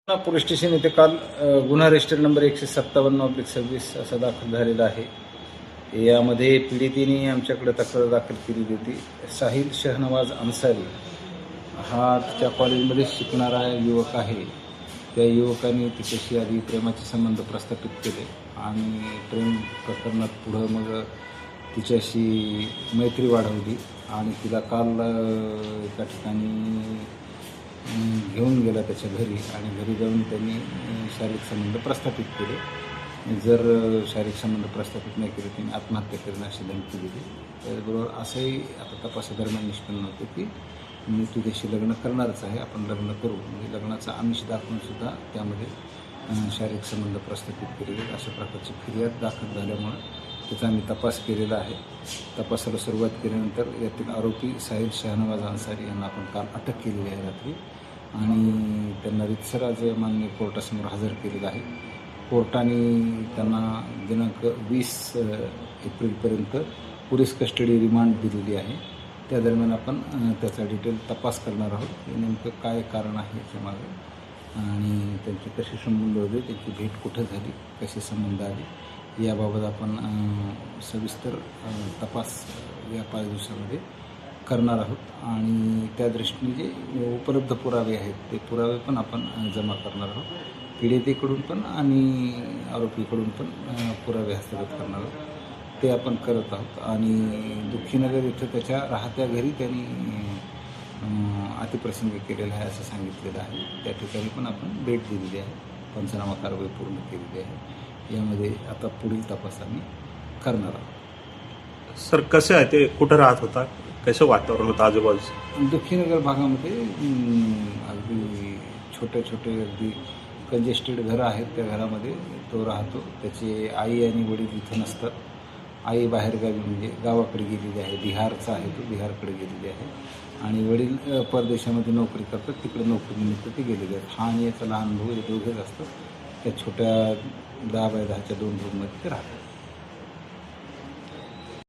Police station येथे काल गुन्हा रजिस्टर नंबर 157/26 असा दाखल झालेला आहे. यामध्ये पीडितेने आमच्याकडे तक्रार दाखल केलेली होती. साहिल शहनवाज अन्सारी हा तिच्या कॉलेजमध्ये शिकणारा युवक आहे. त्या युवकाने तिच्याशी आधी प्रेमाचे संबंध प्रस्थापित केले आणि प्रेम प्रकरणात पुढं मग तिच्याशी मैत्री वाढवली आणि तिला काल एका ठिकाणी घेऊन गेला त्याच्या घरी आणि घरी जाऊन त्यांनी शारीरिक संबंध प्रस्थापित केले. जर शारीरिक संबंध प्रस्थापित नाही केले त्यांनी आत्महत्या करणं अशी धमकी दिली. त्याचबरोबर असंही आता तपासादरम्यान निष्पन्न होते की मी तुझ्याशी लग्न करणारच आहे, आपण लग्न करू, म्हणजे लग्नाचा आमिष दाखवूनसुद्धा त्यामध्ये शारीरिक संबंध प्रस्थापित केलेले अशा प्रकारची फिर्याद दाखल झाल्यामुळं त्याचा आम्ही तपास केलेला आहे. तपासाला सुरुवात केल्यानंतर यातील आरोपी साहिल शहनवाज अन्सारी यांना आपण काल अटक केलेली आहे रात्री आणि त्यांना रितसर आज माननीय कोर्टासमोर हजर केलेलं आहे. कोर्टाने त्यांना दिनांक 20 एप्रिलपर्यंत पोलीस कस्टडी रिमांड दिलेली आहे. त्या दरम्यान आपण त्याचा डिटेल तपास करणार आहोत. नेमकं काय कारण आहे याच्या मागे आणि त्यांचे कसे संबंध होते, त्यांची भेट कुठं झाली, कसे संबंध आले याबाबत आपण सविस्तर तपास या 5 दिवसामध्ये करणार आहोत आणि त्या दृष्टीने जे उपलब्ध पुरावे आहेत ते पुरावे पण आपण जमा करणार आहोत. पीडितेकडून पण आणि आरोपीकडून पण पुरावे हस्तगत करणार आहोत. ते आपण करत आहोत आणि दुःखीनगर इथं त्याच्या राहत्या घरी त्यांनी अतिप्रसंग केलेला आहे असं सांगितलेलं आहे. त्या ठिकाणी पण आपण भेट दिलेली आहे, पंचनामा कारवाई पूर्ण केलेली आहे. यामध्ये आता पुढील तपास आम्ही करणार आहोत. सर, कसं आहे ते, कुठं राहत होता, कसं वातावरण होतं आजूबाजूचं? दुःखीनगर भागामध्ये अगदी छोटे अगदी कंजेस्टेड घरं आहेत. त्या घरामध्ये तो राहतो. त्याचे आई आणि वडील इथं नसतात. आई बाहेरगावी म्हणजे गावाकडे गेलेली आहे, बिहारचा आहे, तो बिहारकडे गेलेली आहे आणि वडील परदेशामध्ये नोकरी करतात, तिकडे नोकरीनिमित्त ते गेलेले आहेत. हा आणि याचा लहान भाऊ हे दोघेच असतात. त्या छोट्या 10 बाय 10च्या 2 रूममध्ये ते राहतात.